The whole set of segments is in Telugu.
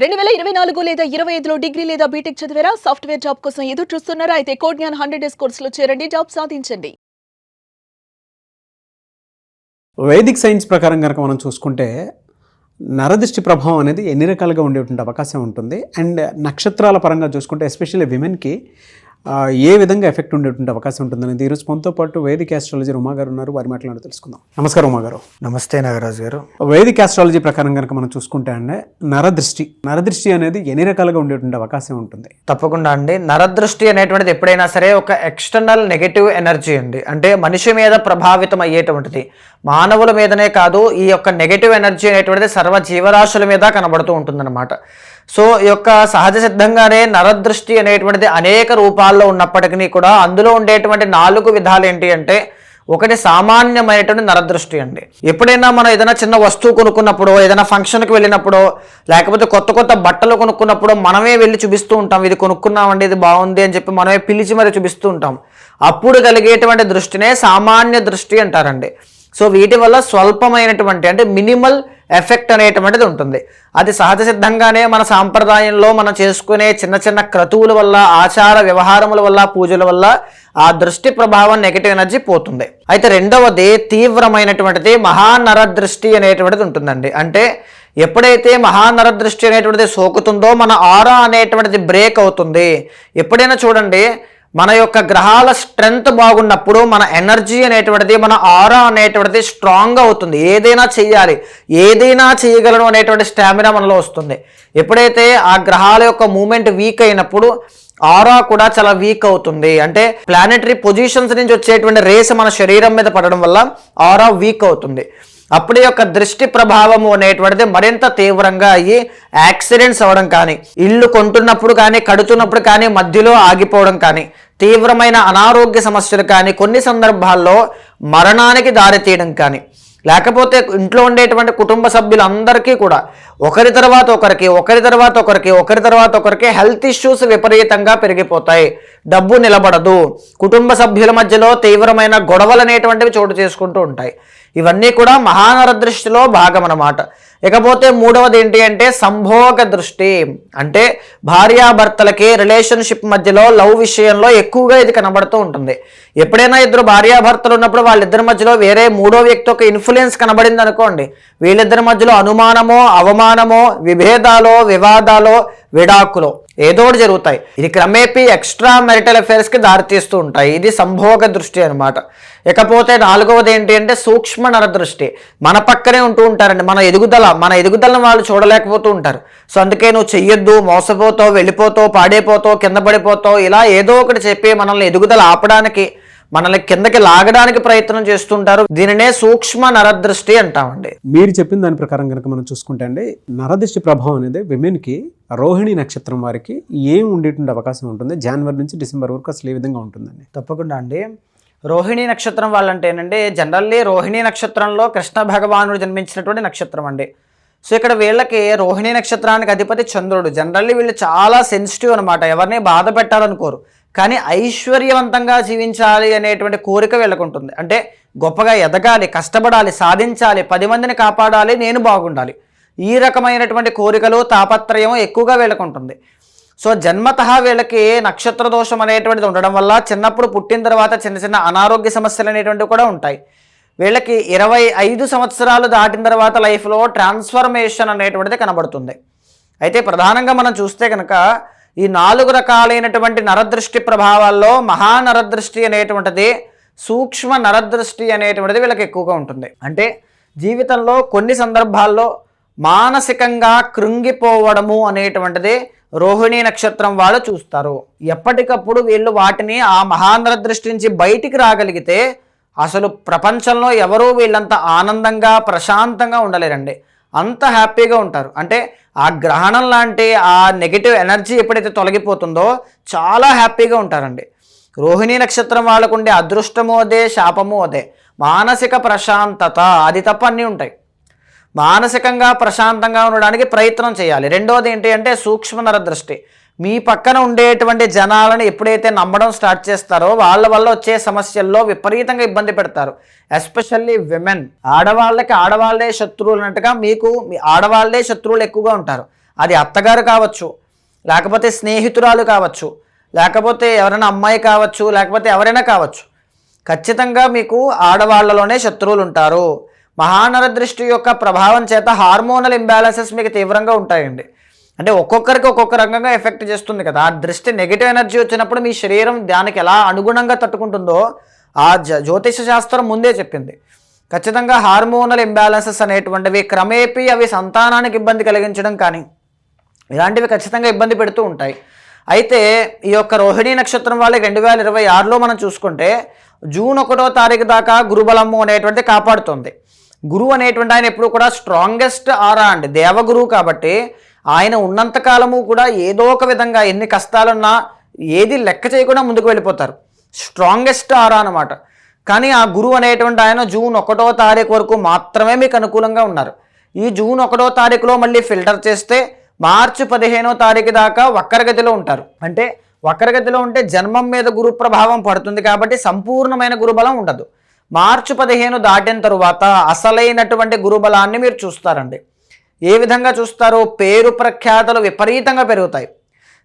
2024 లేదా 25లో డిగ్రీ లేదా బీటెక్ చదివారా? సాఫ్ట్‌వేర్ జాబ్ కోసం ఎదురు చూస్తున్నారా? అయితే కోడ్ జ్ఞాన్ 100 డేస్ కోర్సులో చేరండి, జాబ్ సాధించండి. వైదిక్ సైన్స్ ప్రకారం కనుక మనం చూసుకుంటే నరదృష్టి ప్రభావం అనేది ఎన్ని రకాలుగా ఉండేటువంటి అవకాశం ఉంటుంది. అండ్ నక్షత్రాల పరంగా చూసుకుంటే ఎస్పెషల్లీ విమెన్కి ఏ విధంగా ఎఫెక్ట్ ఉండేటువంటి అవకాశం ఉంటుందనేది ఈరోజు మనతో పాటు వేదిక్ ఆస్ట్రాలజీ ఉమా గారు ఉన్నారు. వారి మాట్లాడి తెలుసుకుందాం. నమస్కారం ఉమా గారు. నమస్తే నాగరాజు గారు. వేదిక్ ఆస్ట్రాలజీ ప్రకారం కనుక మనం చూసుకుంటే అండి నరదృష్టి అనేది ఎన్ని రకాలుగా ఉండేటువంటి అవకాశం ఉంటుంది? తప్పకుండా అండి. నరదృష్టి అనేటువంటిది ఎప్పుడైనా సరే ఒక ఎక్స్టర్నల్ నెగటివ్ ఎనర్జీ అండి. అంటే మనిషి మీద ప్రభావితం అయ్యేటువంటిది. మానవుల మీదనే కాదు, ఈ యొక్క నెగటివ్ ఎనర్జీ అనేటువంటిది సర్వ జీవరాశుల మీద కనబడుతూ ఉంటుందన్నమాట. సో ఈ యొక్క సహజ సిద్ధంగానే నరదృష్టి అనేటువంటిది అనేక రూపాల్లో ఉన్నప్పటికీ కూడా అందులో ఉండేటువంటి 4 విధాలు ఏంటి అంటే, ఒకటి సామాన్యమైనటువంటి నరదృష్టి అండి. ఎప్పుడైనా మనం ఏదైనా చిన్న వస్తువు కొనుక్కున్నప్పుడు, ఏదైనా ఫంక్షన్కి వెళ్ళినప్పుడు, లేకపోతే కొత్త బట్టలు కొనుక్కున్నప్పుడు మనమే వెళ్ళి చూపిస్తూ ఉంటాం, ఇది కొనుక్కున్నామండి, ఇది బాగుంది అని చెప్పి మనమే పిలిచి మరి చూపిస్తూ ఉంటాం. అప్పుడు కలిగేటువంటి దృష్టినే సామాన్య దృష్టి అంటారండి. సో వీటి వల్ల స్వల్పమైనటువంటి అంటే మినిమల్ ఎఫెక్ట్ అనేటువంటిది ఉంటుంది. అది సహజ సిద్ధంగానే మన సాంప్రదాయంలో మనం చేసుకునే చిన్న క్రతువుల వల్ల, ఆచార వ్యవహారముల వల్ల, పూజల వల్ల ఆ దృష్టి ప్రభావం నెగటివ్ ఎనర్జీ పోతుంది. అయితే రెండవది తీవ్రమైనటువంటిది మహానరదృష్టి అనేటువంటిది ఉంటుందండి. అంటే ఎప్పుడైతే మహానరదృష్టి అనేటువంటిది సోకుతుందో మన ఆరా అనేటువంటిది బ్రేక్ అవుతుంది. ఎప్పుడైనా చూడండి, మన యొక్క గ్రహాల స్ట్రెంగ్త్ బాగున్నప్పుడు మన ఎనర్జీ అనేటువంటిది, మన ఆరా అనేటువంటిది స్ట్రాంగ్ అవుతుంది. ఏదైనా చెయ్యాలి, ఏదైనా చేయగలను అనేటువంటి స్టామినా మనలో వస్తుంది. ఎప్పుడైతే ఆ గ్రహాల యొక్క మూమెంట్ వీక్ అయినప్పుడు ఆరా కూడా చాలా వీక్ అవుతుంది. అంటే ప్లానెటరీ పొజిషన్స్ నుంచి వచ్చేటువంటి రేస్ మన శరీరం మీద పడడం వల్ల ఆరా వీక్ అవుతుంది. అప్పుడు యొక్క దృష్టి ప్రభావము అనేటువంటిది మరింత తీవ్రంగా అయ్యి యాక్సిడెంట్స్ అవ్వడం కానీ, ఇల్లు కొంటున్నప్పుడు కానీ, కడుతున్నప్పుడు కానీ మధ్యలో ఆగిపోవడం కానీ, తీవ్రమైన అనారోగ్య సమస్యలు కానీ, కొన్ని సందర్భాల్లో మరణానికి దారితీయడం కానీ, లేకపోతే ఇంట్లో ఉండేటువంటి కుటుంబ సభ్యులందరికీ కూడా ఒకరి తర్వాత ఒకరికి హెల్త్ ఇష్యూస్ విపరీతంగా పెరిగిపోతాయి. డబ్బు నిలబడదు. కుటుంబ సభ్యుల మధ్యలో తీవ్రమైన గొడవలు అనేటువంటివి చోటు చేసుకుంటూ ఉంటాయి. ఇవన్నీ కూడా మహానరదృష్టిలో భాగం అన్నమాట. ఇకపోతే మూడవది ఏంటి అంటే సంభోగ దృష్టి. అంటే భార్యాభర్తలకి రిలేషన్షిప్ మధ్యలో లవ్ విషయంలో ఎక్కువగా ఇది కనబడుతూ ఉంటుంది. ఎప్పుడైనా ఇద్దరు భార్యాభర్తలు ఉన్నప్పుడు వాళ్ళిద్దరి మధ్యలో వేరే మూడో వ్యక్తి ఒక ఇన్ఫ్లుయెన్స్ కనబడింది అనుకోండి, వీళ్ళిద్దరి మధ్యలో అనుమానమో, అవమానమో, విభేదాలో, వివాదాలో, విడాకులో ఏదోటి జరుగుతాయి. ఇది క్రమేపీ ఎక్స్ట్రా మ్యారిటల్ అఫైర్స్కి దారితీస్తూ ఉంటాయి. ఇది సంభోగ దృష్టి అనమాట. ఇకపోతే నాలుగవది ఏంటి అంటే సూక్ష్మ నరదృష్టి. మన పక్కనే ఉంటూ ఉంటారండి. మన ఎదుగుదలను వాళ్ళు చూడలేకపోతూ ఉంటారు. సో అందుకే నువ్వు చెయ్యొద్దు, మోసపోతావు, వెళ్ళిపోతావు, పాడైపోతావు, కింద పడిపోతావు, ఇలా ఏదో ఒకటి చెప్పి మనల్ని ఎదుగుదల ఆపడానికి, మనల్ని కిందకి లాగడానికి ప్రయత్నం చేస్తుంటారు. దీనినే సూక్ష్మ నరదృష్టి అంటామండి. మీరు చెప్పిన దాని ప్రకారం కనుక మనం చూసుకుంటే అండి, నరదృష్టి ప్రభావం అనేది విమెన్కి రోహిణి నక్షత్రం వారికి ఏం ఉండేటువంటి అవకాశం ఉంటుంది? జనవరి నుంచి డిసెంబర్ వరకు అసలు ఏ విధంగా ఉంటుందండి? తప్పకుండా అండి. రోహిణి నక్షత్రం వాళ్ళంటేనండి, జనరల్లీ రోహిణి నక్షత్రంలో కృష్ణ భగవానుడు జన్మించినటువంటి నక్షత్రం అండి. సో ఇక్కడ వీళ్ళకి రోహిణి నక్షత్రానికి అధిపతి చంద్రుడు. జనరల్లీ వీళ్ళు చాలా సెన్సిటివ్ అనమాట. ఎవరిని బాధ పెట్టాలనుకోరు, కానీ ఐశ్వర్యవంతంగా జీవించాలి అనేటువంటి కోరిక వీళ్ళకు ఉంటుంది. అంటే గొప్పగా ఎదగాలి, కష్టపడాలి, సాధించాలి, 10 మందిని కాపాడాలి, నేను బాగుండాలి, ఈ రకమైనటువంటి కోరికలు, తాపత్రయం ఎక్కువగా వీళ్ళకు ఉంటుంది. సో జన్మతః వీళ్ళకి నక్షత్ర దోషం అనేటువంటిది ఉండడం వల్ల చిన్నప్పుడు పుట్టిన తర్వాత చిన్న అనారోగ్య సమస్యలు అనేటువంటివి కూడా ఉంటాయి. వీళ్ళకి 25 సంవత్సరాలు దాటిన తర్వాత లైఫ్లో ట్రాన్స్ఫర్మేషన్ అనేటువంటిది కనబడుతుంది. అయితే ప్రధానంగా మనం చూస్తే కనుక ఈ 4 రకాలైనటువంటి నరదృష్టి ప్రభావాల్లో మహానరదృష్టి అనేటువంటిది, సూక్ష్మ నరదృష్టి అనేటువంటిది వీళ్ళకి ఎక్కువగా ఉంటుంది. అంటే జీవితంలో కొన్ని సందర్భాల్లో మానసికంగా కృంగిపోవడము అనేటువంటిది రోహిణి నక్షత్రం వాళ్ళు చూస్తారు. ఎప్పటికప్పుడు వీళ్ళు వాటిని ఆ మహానరదృష్టి నుంచి బయటికి రాగలిగితే అసలు ప్రపంచంలో ఎవరూ వీళ్ళంత ఆనందంగా, ప్రశాంతంగా ఉండలేరండి. అంత హ్యాపీగా ఉంటారు. అంటే ఆ గ్రహణం లాంటి ఆ నెగిటివ్ ఎనర్జీ ఎప్పుడైతే తొలగిపోతుందో చాలా హ్యాపీగా ఉంటారండి. రోహిణి నక్షత్రం వాళ్ళకు ఉండే అదృష్టము అదే, శాపము అదే. మానసిక ప్రశాంతత అది తప్ప అన్నీ ఉంటాయి. మానసికంగా ప్రశాంతంగా ఉండడానికి ప్రయత్నం చేయాలి. రెండోది ఏంటి అంటే సూక్ష్మ నరదృష్టి. మీ పక్కన ఉండేటువంటి జనాలను ఎప్పుడైతే నమ్మడం స్టార్ట్ చేస్తారో వాళ్ళ వల్ల వచ్చే సమస్యల్లో విపరీతంగా ఇబ్బంది పెడతారు. Especially women. ఆడవాళ్ళకి ఆడవాళ్లే శత్రువులు అన్నట్టుగా మీకు మీ ఆడవాళ్లే శత్రువులు ఎక్కువగా ఉంటారు. అది అత్తగారు కావచ్చు, లేకపోతే స్నేహితురాలు కావచ్చు, లేకపోతే ఎవరైనా అమ్మాయి కావచ్చు, లేకపోతే ఎవరైనా కావచ్చు. ఖచ్చితంగా మీకు ఆడవాళ్లలోనే శత్రువులు ఉంటారు. మహానరదృష్టి యొక్క ప్రభావం చేత హార్మోనల్ ఇంబ్యాలెన్సెస్ మీకు తీవ్రంగా ఉంటాయండి. అంటే ఒక్కొక్కరికి ఒక్కొక్క రకంగా ఎఫెక్ట్ చేస్తుంది కదా. ఆ దృష్టి నెగిటివ్ ఎనర్జీ వచ్చినప్పుడు మీ శరీరం దానికి ఎలా అనుగుణంగా తట్టుకుంటుందో ఆ జ్యోతిష శాస్త్రం ముందే చెప్పింది. ఖచ్చితంగా హార్మోనల్ ఇంబ్యాలెన్సెస్ అనేటువంటివి క్రమేపీ అవి సంతానానికి ఇబ్బంది కలిగించడం కానీ ఇలాంటివి ఖచ్చితంగా ఇబ్బంది పెడుతూ ఉంటాయి. అయితే ఈ యొక్క రోహిణీ నక్షత్రం వాళ్ళకి 2026లో మనం చూసుకుంటే జూన్ 1వ తారీఖు దాకా గురుబలము అనేటువంటిది కాపాడుతుంది. గురువు అనేటువంటి ఆయన ఎప్పుడు కూడా స్ట్రాంగెస్ట్ ఆరా అండి, దేవగురువు కాబట్టి ఆయన ఉన్నంతకాలము కూడా ఏదో ఒక విధంగా ఎన్ని కష్టాలున్నా ఏది లెక్క చేయకుండా ముందుకు వెళ్ళిపోతారు. స్ట్రాంగెస్ట్ ఆరా అన్నమాట. కానీ ఆ గురువు అనేటువంటి ఆయన జూన్ 1వ తారీఖు వరకు మాత్రమే మీకు అనుకూలంగా ఉన్నారు. ఈ జూన్ 1వ తారీఖులో మళ్ళీ ఫిల్టర్ చేస్తే మార్చి 15వ తారీఖు దాకా వక్రగతిలో ఉంటారు. అంటే వక్రగతిలో ఉంటే జన్మం మీద గురు ప్రభావం పడుతుంది కాబట్టి సంపూర్ణమైన గురుబలం ఉండదు. మార్చి 15 దాటిన తరువాత అసలైనటువంటి గురుబలాన్ని మీరు చూస్తారండి. ఏ విధంగా చూస్తారు? పేరు ప్రఖ్యాతలు విపరీతంగా పెరుగుతాయి.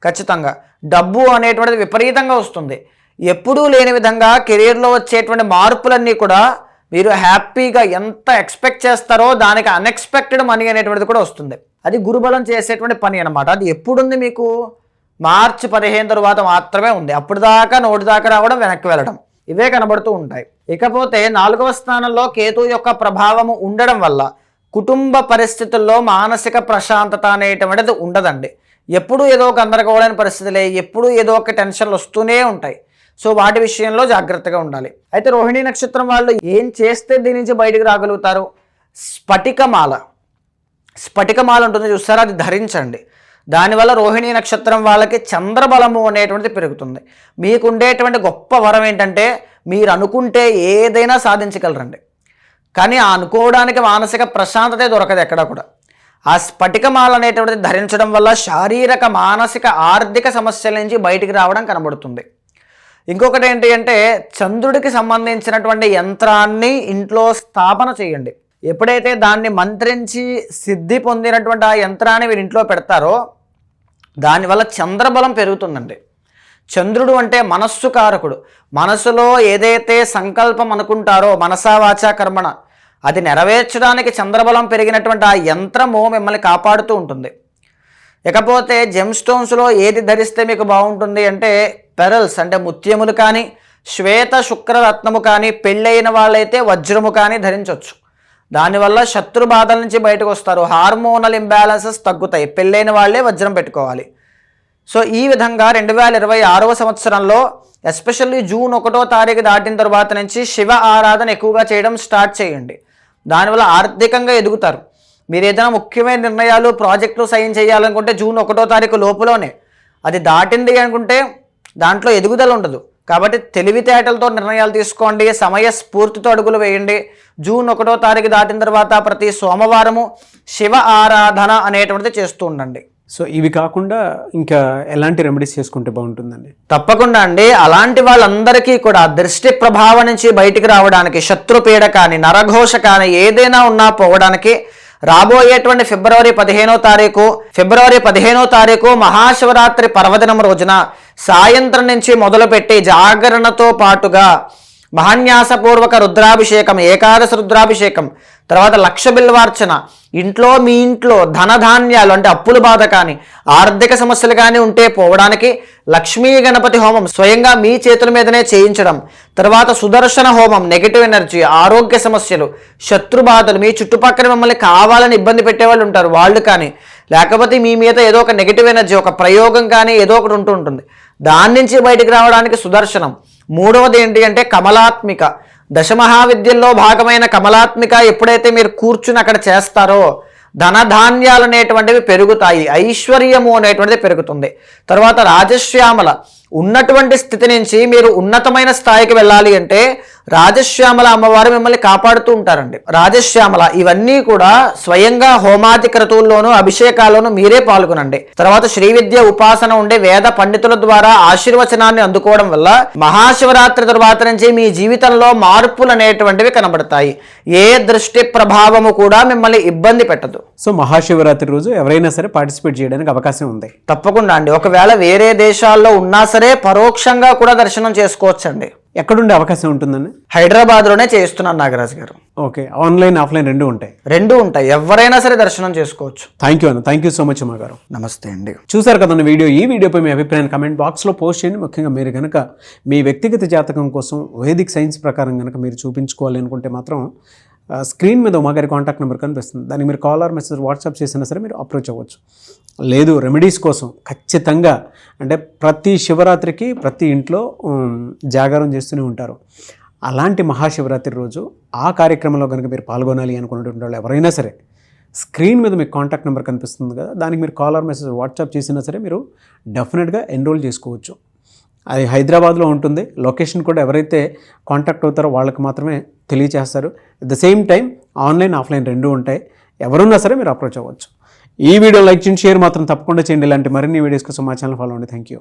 ఖచ్చితంగా డబ్బు అనేటువంటిది విపరీతంగా వస్తుంది. ఎప్పుడూ లేని విధంగా కెరీర్లో వచ్చేటువంటి మార్పులన్నీ కూడా మీరు హ్యాపీగా ఎంత ఎక్స్పెక్ట్ చేస్తారో దానికి అన్ఎక్స్పెక్టెడ్ మనీ అనేటువంటిది కూడా వస్తుంది. అది గురుబలం చేసేటువంటి పని అనమాట. అది ఎప్పుడుంది మీకు? మార్చి 15 తరువాత మాత్రమే ఉంది. అప్పుడు దాకా నోటి దాకా రావడం, వెనక్కి వెళ్ళడం, ఇవే కనబడుతూ ఉంటాయి. ఇకపోతే 4వ స్థానంలో కేతు యొక్క ప్రభావము ఉండడం వల్ల కుటుంబ పరిస్థితుల్లో మానసిక ప్రశాంతత అనేటువంటిది ఉండదండి. ఎప్పుడు ఏదో ఒక గందరగోళమైన పరిస్థితులే, ఎప్పుడు ఏదో ఒక టెన్షన్లు వస్తూనే ఉంటాయి. సో వాటి విషయంలో జాగ్రత్తగా ఉండాలి. అయితే రోహిణీ నక్షత్రం వాళ్ళు ఏం చేస్తే దీని నుంచి బయటకు రాగలుగుతారు? స్ఫటికమాల ఉంటుంది చూస్తారా, అది ధరించండి. దానివల్ల రోహిణీ నక్షత్రం వాళ్ళకి చంద్రబలము అనేటువంటిది పెరుగుతుంది. మీకు ఉండేటువంటి గొప్ప వరం ఏంటంటే మీరు అనుకుంటే ఏదైనా సాధించగలరండి. కానీ ఆ అనుకోవడానికి మానసిక ప్రశాంతతే దొరకదు ఎక్కడ కూడా. ఆ స్ఫటికమాల అనేటువంటిది ధరించడం వల్ల శారీరక, మానసిక, ఆర్థిక సమస్యల నుంచి బయటికి రావడం కనబడుతుంది. ఇంకొకటి ఏంటి అంటే చంద్రుడికి సంబంధించినటువంటి యంత్రాన్ని ఇంట్లో స్థాపన చేయండి. ఎప్పుడైతే దాన్ని మంత్రించి సిద్ధి పొందినటువంటి ఆ యంత్రాన్ని మీరు ఇంట్లో పెడతారో దానివల్ల చంద్రబలం పెరుగుతుందండి. చంద్రుడు అంటే మనస్సు కారకుడు. మనసులో ఏదైతే సంకల్పం అనుకుంటారో మనసా వాచా కర్మణ అది నెరవేర్చడానికి చంద్రబలం పెరిగినటువంటి ఆ యంత్రము మిమ్మల్ని కాపాడుతూ ఉంటుంది. ఇకపోతే జెమ్ స్టోన్స్లో ఏది ధరిస్తే మీకు బాగుంటుంది అంటే పెరల్స్ అంటే ముత్యములు కానీ, శ్వేత శుక్రరత్నము కానీ, పెళ్ళైన వాళ్ళైతే వజ్రము కానీ ధరించవచ్చు. దానివల్ల శత్రు బాధల నుంచి బయటకు వస్తారు. హార్మోనల్ ఇంబ్యాలెన్సెస్ తగ్గుతాయి. పెళ్ళైన వాళ్ళే వజ్రం పెట్టుకోవాలి. సో ఈ విధంగా 2026వ సంవత్సరంలో ఎస్పెషల్లీ జూన్ 1వ తారీఖు దాటిన తర్వాత నుంచి శివ ఆరాధన ఎక్కువగా చేయడం స్టార్ట్ చేయండి. దానివల్ల ఆర్థికంగా ఎదుగుతారు. మీరు ఏదైనా ముఖ్యమైన నిర్ణయాలు, ప్రాజెక్టులు సైన్ చేయాలనుకుంటే జూన్ 1వ తారీఖు లోపులోనే, అది దాటింది అనుకుంటే దాంట్లో ఎదుగుదల ఉండదు. కాబట్టి తెలివితేటలతో నిర్ణయాలు తీసుకోండి, సమయస్ఫూర్తితో అడుగులు వేయండి. జూన్ 1వ తారీఖు దాటిన తర్వాత ప్రతి సోమవారము శివ ఆరాధన అనేటువంటిది చేస్తూ ఉండండి. సో ఇవి కాకుండా ఇంకా ఎలాంటి రెమెడీస్ చేసుకుంటే బాగుంటుందండి? తప్పకుండా అండి. అలాంటి వాళ్ళందరికీ కూడా దృష్టి ప్రభావం నుంచి బయటికి రావడానికి, శత్రుపీడ కానీ, నరఘోష కానీ ఏదైనా ఉన్నా పోవడానికి రాబోయేటువంటి ఫిబ్రవరి 15వ తారీఖు మహాశివరాత్రి పర్వదినం రోజున సాయంత్రం నుంచి మొదలుపెట్టి జాగరణతో పాటుగా మహాన్యాసపూర్వక రుద్రాభిషేకం, ఏకాదశ రుద్రాభిషేకం, తర్వాత లక్ష బిల్వార్చన, మీ ఇంట్లో ధనధాన్యాలు అంటే అప్పుల బాధ కానీ, ఆర్థిక సమస్యలు కానీ ఉంటే పోవడానికి లక్ష్మీ గణపతి హోమం స్వయంగా మీ చేతుల మీదనే చేయించడం, తర్వాత సుదర్శన హోమం, నెగిటివ్ ఎనర్జీ, ఆరోగ్య సమస్యలు, శత్రు బాధలు, మీ చుట్టుపక్కల మిమ్మల్ని కావాలని ఇబ్బంది పెట్టేవాళ్ళు ఉంటారు వాళ్ళు కానీ, లేకపోతే మీ మీద ఏదో ఒక నెగిటివ్ ఎనర్జీ, ఒక ప్రయోగం కానీ ఏదో ఒకటి ఉంటుంది, దాని నుంచి బయటికి రావడానికి సుదర్శనం. మూడవది ఏంటి అంటే కమలాత్మిక. దశమహావిద్యల్లో భాగమైన కమలాత్మిక ఎప్పుడైతే మీరు కూర్చుని అక్కడ చేస్తారో ధనధాన్యాలు అనేటువంటివి పెరుగుతాయి, ఐశ్వర్యము అనేటువంటిది పెరుగుతుంది. తర్వాత రాజశ్యామల. ఉన్నటువంటి స్థితి నుంచి మీరు ఉన్నతమైన స్థాయికి వెళ్ళాలి అంటే రాజశ్యామల అమ్మవారు మిమ్మల్ని కాపాడుతూ ఉంటారండి. రాజశ్యామల ఇవన్నీ కూడా స్వయంగా హోమాది క్రతువుల్లోనూ అభిషేకాల్లోనూ మీరే పాల్గొనండి. తర్వాత శ్రీ విద్య ఉపాసన ఉండే వేద పండితుల ద్వారా ఆశీర్వచనాన్ని అందుకోవడం వల్ల మహాశివరాత్రి తరువాత నుంచి మీ జీవితంలో మార్పులు అనేటువంటివి కనబడతాయి. ఏ దృష్టి ప్రభావము కూడా మిమ్మల్ని ఇబ్బంది పెట్టదు. సో మహాశివరాత్రి రోజు ఎవరైనా సరే పార్టిసిపేట్ చేయడానికి అవకాశం ఉంది. తప్పకుండా అండి. ఒకవేళ వేరే దేశాల్లో ఉన్నా సరే పరోక్షంగా కూడా దర్శనం చేసుకోవచ్చండి. ఎక్కడుండే అవకాశం ఉంటుందండి? హైదరాబాద్లోనే చేస్తున్నాను నాగరాజు గారు. ఓకే, ఆన్లైన్ ఆఫ్లైన్ రెండు ఉంటాయి. రెండు ఉంటాయి, ఎవరైనా సరే దర్శనం చేసుకోవచ్చు. థ్యాంక్ యూ అన్న, థ్యాంక్ యూ సో మచ్ అమ్మ గారు. నమస్తే అండి. చూసారు కదన్న వీడియో. ఈ వీడియోపై మీ అభిప్రాయాన్ని కమెంట్ బాక్స్లో పోస్ట్ చేయండి. ముఖ్యంగా మీరు కనుక మీ వ్యక్తిగత జాతకం కోసం వేదిక్ సైన్స్ ప్రకారం కనుక మీరు చూపించుకోవాలి అనుకుంటే మాత్రం స్క్రీన్ మీద ఉమాగారి కాంటాక్ట్ నెంబర్ కనిపిస్తుంది. దానికి మీరు కాల్ ఆర్ మెసేజ్ వాట్సాప్ చేసినా సరే మీరు అప్రోచ్ అవ్వచ్చు. లేదు రెమెడీస్ కోసం ఖచ్చితంగా అంటే ప్రతి శివరాత్రికి ప్రతి ఇంట్లో జాగారం చేస్తూనే ఉంటారు. అలాంటి మహాశివరాత్రి రోజు ఆ కార్యక్రమంలో కనుక మీరు పాల్గొనాలి అనుకున్నటువంటి వాళ్ళు ఎవరైనా సరే స్క్రీన్ మీద మీకు కాంటాక్ట్ నెంబర్ కనిపిస్తుంది కదా, దానికి మీరు కాల్ ఆర్ మెసేజ్ వాట్సాప్ చేసినా సరే మీరు డెఫినెట్గా ఎన్రోల్ చేసుకోవచ్చు. అది హైదరాబాద్లో ఉంటుంది. లొకేషన్ కూడా ఎవరైతే కాంటాక్ట్ అవుతారో వాళ్ళకి మాత్రమే తెలియజేస్తారు. At the same time online offline రెండు ఉంటాయి. ఎవరున్నా సరే మీరు అప్రోచ్ అవ్వచ్చు. ఈ వీడియో లైక్ చేయండి, షేర్ మాత్రం తప్పకుండా చేయండి. ఇలాంటి మరిన్ని వీడియోస్ కోసం మా ఛానల్ ఫాలో అవ్వండి. Thank you.